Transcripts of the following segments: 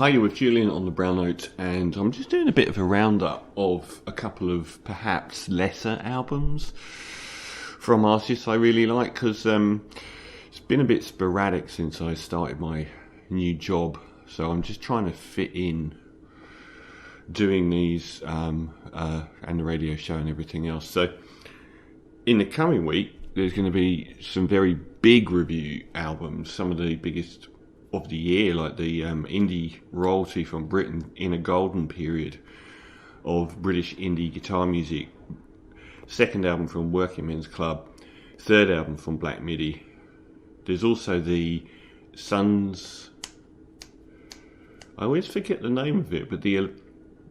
Hi, you're with Julian on the Brown Note, and I'm just doing a bit of a roundup of a couple of perhaps lesser albums from artists I really like, because it's been a bit sporadic since I started my new job, so I'm just trying to fit in doing these and the radio show and everything else. So in the coming week, there's going to be some very big review albums, some of the biggest of the year, like the indie royalty from Britain in a golden period of British indie guitar music. Second album from Working Men's Club. Third album from Black Midi. There's also the Sons, I always forget the name of it, but the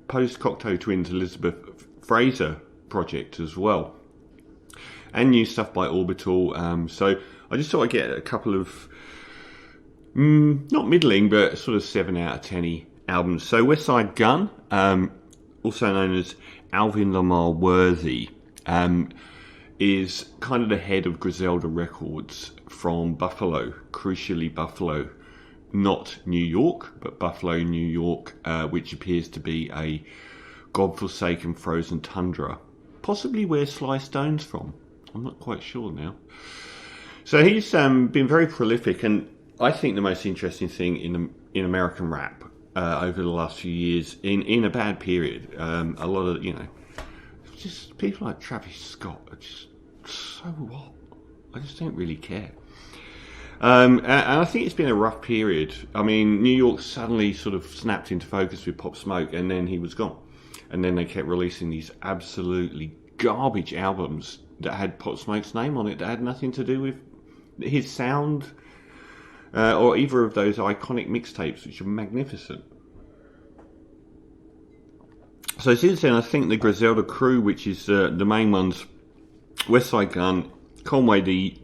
post-Cocteau Twins Elizabeth Fraser project as well. And new stuff by Orbital. So I just thought I'd get a couple of not middling, but sort of 7 out of 10 albums. So Westside Gunn, also known as Alvin Lamar Worthy, is kind of the head of Griselda Records from Buffalo, crucially Buffalo, not New York, but Buffalo, New York, which appears to be a godforsaken frozen tundra, possibly where Sly Stone's from. I'm not quite sure now. So he's been very prolific, and I think the most interesting thing in American rap over the last few years, in a bad period, a lot of, just people like Travis Scott are just so what? I just don't really care. And I think it's been a rough period. I mean, New York suddenly sort of snapped into focus with Pop Smoke, and then he was gone. And then they kept releasing these absolutely garbage albums that had Pop Smoke's name on it that had nothing to do with his sound, or either of those iconic mixtapes, which are magnificent. So since then, I think the Griselda crew, which is the main ones, Westside Gunn, Conway the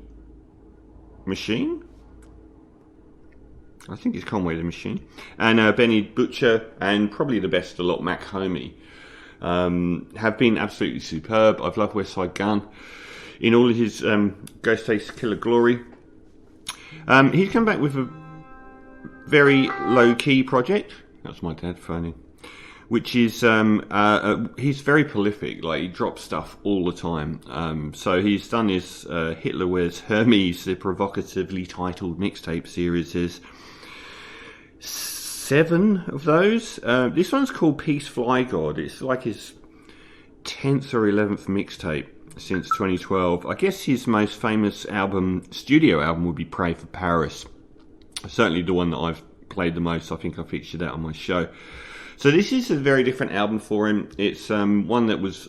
Machine, I think it's Conway the Machine, and Benny Butcher, and probably the best of the lot, Mach Hommy, have been absolutely superb. I've loved Westside Gunn in all of his Ghostface Killer glory. He's come back with a very low-key project. That's my dad phoning. Which is, he's very prolific. Like, he drops stuff all the time. So he's done his Hitler Wears Hermes, the provocatively titled mixtape series. There's 7 of those. This one's called Peace Fly God. It's like his 10th or 11th mixtape since 2012. I guess his most famous studio album would be Pray for Paris. Certainly the one that I've played the most. I think I featured that on my show. So this is a very different album for him. It's one that was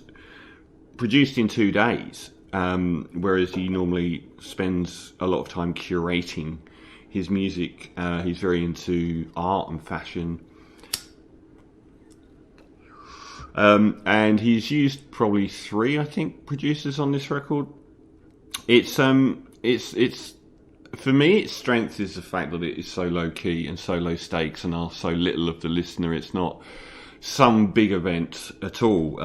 produced in 2 days, whereas he normally spends a lot of time curating his music. He's very into art and fashion. And he's used probably 3, I think, producers on this record. It's for me, its strength is the fact that it is so low key and so low stakes, and asks so little of the listener. It's not some big event at all.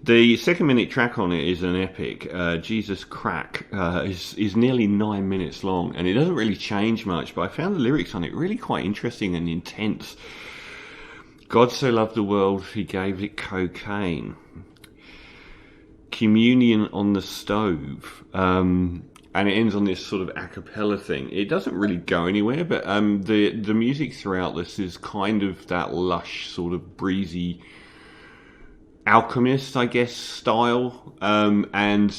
The 2-minute track on it is an epic. Jesus Crack is nearly 9 minutes long, and it doesn't really change much. But I found the lyrics on it really quite interesting and intense. God so loved the world, he gave it cocaine. Communion on the stove. And it ends on this sort of a cappella thing. It doesn't really go anywhere, but the music throughout this is kind of that lush, sort of breezy Alchemist, I guess, style. And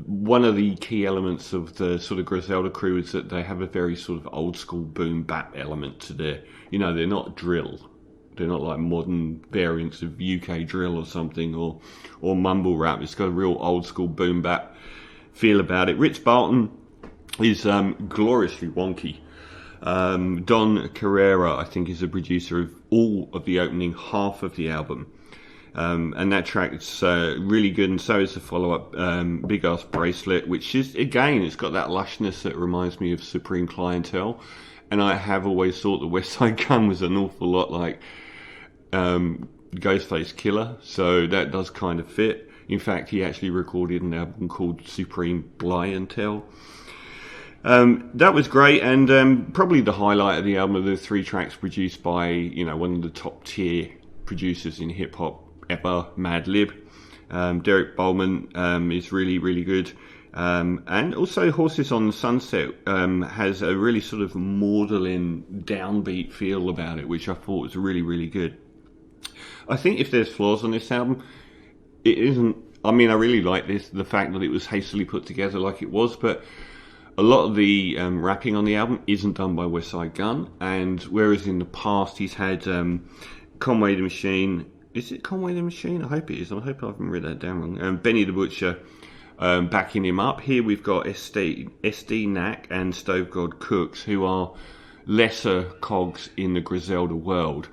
one of the key elements of the sort of Griselda crew is that they have a very sort of old school boom bap element to their, they're not drill. They're not like modern variants of UK drill or something, or mumble rap. It's got a real old school boom bap feel about it. Rich Barton is gloriously wonky. Don Carrera, I think, is the producer of all of the opening half of the album. And that track is really good, and so is the follow-up, Big Ass Bracelet, which is, again, it's got that lushness that reminds me of Supreme Clientele. And I have always thought the Westside Gunn was an awful lot like Ghostface Killer, so that does kind of fit. In fact, he actually recorded an album called Supreme Clientele. That was great, and probably the highlight of the album are the 3 tracks produced by, one of the top tier producers in hip hop ever, Madlib. Derek Bowman is really, really good. And also Horses on the Sunset has a really sort of maudlin, downbeat feel about it, which I thought was really, really good. I think if there's flaws on this album, it isn't. I mean, I really like the fact that it was hastily put together like it was, but a lot of the rapping on the album isn't done by Westside Gunn, and whereas in the past he's had Conway the Machine. Is it Conway the Machine? I hope it is. I hope I haven't read that down wrong. Benny the Butcher backing him up. Here we've got SD Knack and Stove God Cooks, who are lesser cogs in the Griselda world.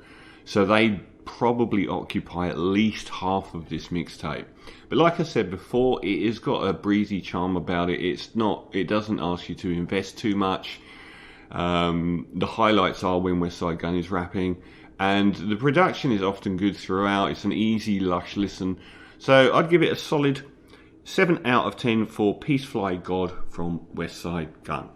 So they probably occupy at least half of this mixtape. But like I said before, it has got a breezy charm about it. It doesn't ask you to invest too much. The highlights are when Westside Gunn is rapping, and the production is often good throughout. It's an easy, lush listen. So I'd give it a solid 7 out of 10 for Peace Fly God from Westside Gunn.